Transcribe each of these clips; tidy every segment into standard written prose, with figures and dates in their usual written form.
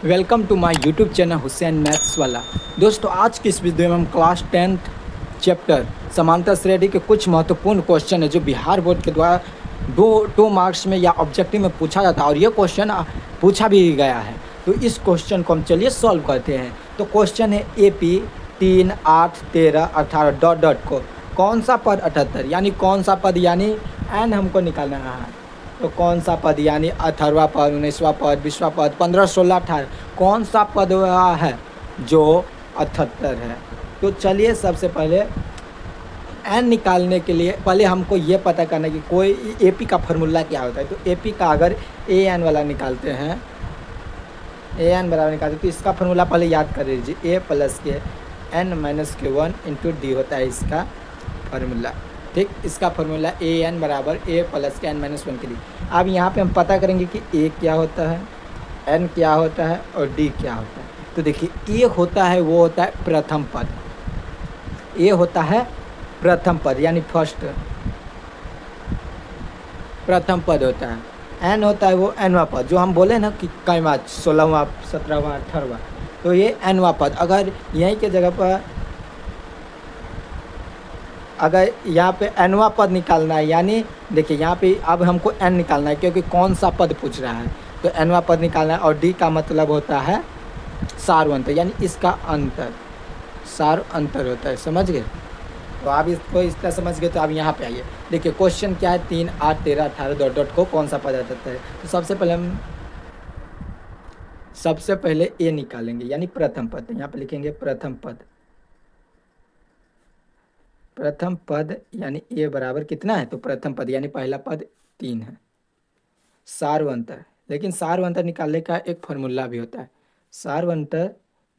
Welcome to my YouTube channel Hussain maths वाला। दोस्तों, आज की इस वीडियो में हम क्लास 10th चैप्टर समांतर श्रेणी के कुछ महत्वपूर्ण क्वेश्चन है जो बिहार बोर्ड के द्वारा दो मार्क्स में या ऑब्जेक्टिव में पूछा जाता है और ये क्वेश्चन पूछा भी गया है। तो इस क्वेश्चन को हम चलिए सॉल्व करते हैं। तो क्वेश्चन है AP 3, 8, 13, 18 डॉट डॉट को कौन सा पद 78 यानी कौन सा पद यानी n हमको निकालना है। तो कौन सा पद यानी 18वां पद, 19वां पद, 20वां पद, 15, 16, 18 कौन सा पद वह है जो 78 है। तो चलिए सबसे पहले n निकालने के लिए पहले हमको ये पता करना है कि कोई AP का फार्मूला क्या होता है। तो AP का अगर AN वाला निकालते हैं, AN बराबर निकालते तो इसका फार्मूला पहले याद कर लीजिए। A प्लस के n-1 इंटू D होता है इसका फार्मूला। ठीक, इसका फार्मूला AN बराबर A प्लस के n-1 के लिए। अब यहाँ पे हम पता करेंगे कि A क्या होता है, N क्या होता है और D क्या होता है। तो देखिए A होता है वो होता है प्रथम पद, A होता है प्रथम पद यानी फर्स्ट प्रथम पद होता है। N होता है वो nवां पद जो हम बोले ना कि कैवा 16वां 17वां 18वां, तो ये nवां पद। अगर यहीं के जगह पर अगर यहाँ पे nवां पद निकालना है यानी देखिए यहाँ पे अब हमको n निकालना है क्योंकि कौन सा पद पूछ रहा है। तो nवां पद निकालना है और D का मतलब होता है सार अंतर यानी इसका अंतर, सार अंतर होता है। समझ गए? तो आप इसको इस तरह समझ गए। तो आप यहाँ पे आइए, देखिए क्वेश्चन क्या है 3, 8, 13, 18 डॉट डॉट को कौन सा पद आता है। तो सबसे पहले A निकालेंगे यानी प्रथम पद। यहाँ पे लिखेंगे प्रथम पद, प्रथम पद यानी A बराबर कितना है। तो प्रथम पद यानी पहला पद 3 है। सार्वंतर, लेकिन सार्वंतर निकालने का एक फार्मूला भी होता है। सार्वंतर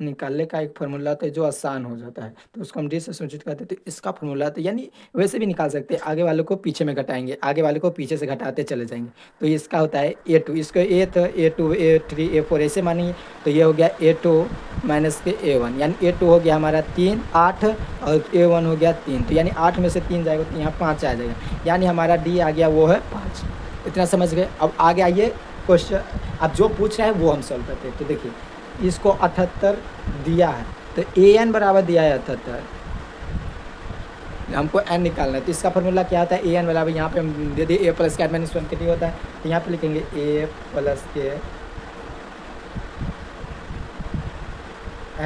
निकालने का एक फार्मूला होता है जो आसान हो जाता है, तो उसको हम D से सूचित करते हैं। तो इसका फार्मूला तो यानी वैसे भी निकाल सकते हैं, आगे वाले को पीछे में घटाएंगे, आगे वाले को पीछे से घटाते चले जाएंगे। तो इसका होता है A2, इसको A2, A3, A4 ऐसे मानिए। तो ये हो गया A2 माइनस के A1 यानी A2 हो गया हमारा 3, 8 और A1 हो गया 3। तो यानी 8 में से 3 जाएगा तो यहाँ 5 आ जाएगा, यानी हमारा D आ गया वो है 5। इतना समझ गए? अब आगे आइए क्वेश्चन, अब जो पूछ रहा है वो हम सॉल्व करते हैं। तो देखिए इसको 78 दिया है तो AN बराबर दिया है 78, हमको n निकालना है। तो इसका फार्मूला क्या आता है AN बराबर, यहाँ पे हम दे दिए A प्लस के n-1 कितनी होता है। तो यहाँ पे लिखेंगे A प्लस के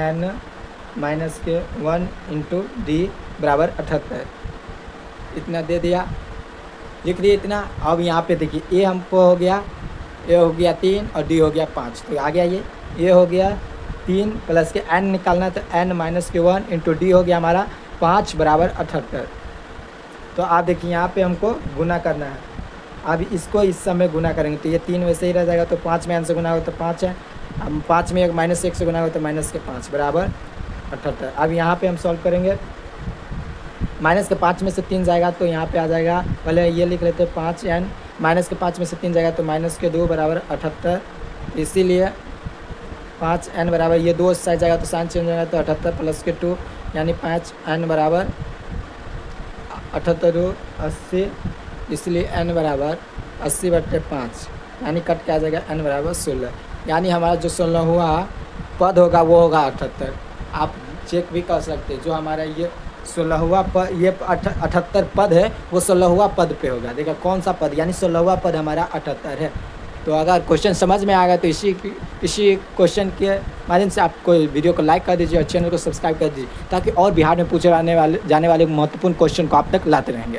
n-1 इंटू D बराबर 78, इतना दे दिया, लिख दिए इतना। अब यहाँ पे देखिए A हमको हो गया, A हो गया 3 और D हो गया 5। तो आ गया ये हो गया 3 प्लस के n निकालना है तो n-1 इंटू D हो गया हमारा 5 बराबर 78। तो आप देखिए यहाँ पे हमको गुना करना है। अब इसको इस समय गुना करेंगे तो ये 3 वैसे ही रह जाएगा। तो 5 में n से गुना होगा तो 5 है, अब 5 में -1 से गुना होगा तो -5 बराबर 78। अब यहाँ पे हम सॉल्व करेंगे, -5 में से 3 जाएगा तो यहाँ पे आ जाएगा, पहले ये लिख लेते हैं 5n, -5 में से 3 जाएगा तो -2 बराबर 78। इसीलिए 5n बराबर ये 2 साइड जाएगा तो साइन चेंज हो जाएगा तो 78 प्लस के 2 यानी 5n बराबर 78 80, इसलिए n बराबर 80/5 यानी कट के आ जाएगा n बराबर 16, यानी हमारा जो 16वां पद होगा वो होगा 78। आप चेक भी कर सकते हैं, जो हमारा ये 16वां पद, ये 78 पद है वो 16वां पद पे होगा। देखा कौन सा पद यानी 16वां पद हमारा 78 है। तो अगर क्वेश्चन समझ में आ गया तो इसी क्वेश्चन के माध्यम से आप कोई वीडियो को लाइक कर दीजिए और चैनल को सब्सक्राइब कर दीजिए ताकि और बिहार में पूछे जाने वाले महत्वपूर्ण क्वेश्चन को आप तक लाते रहेंगे।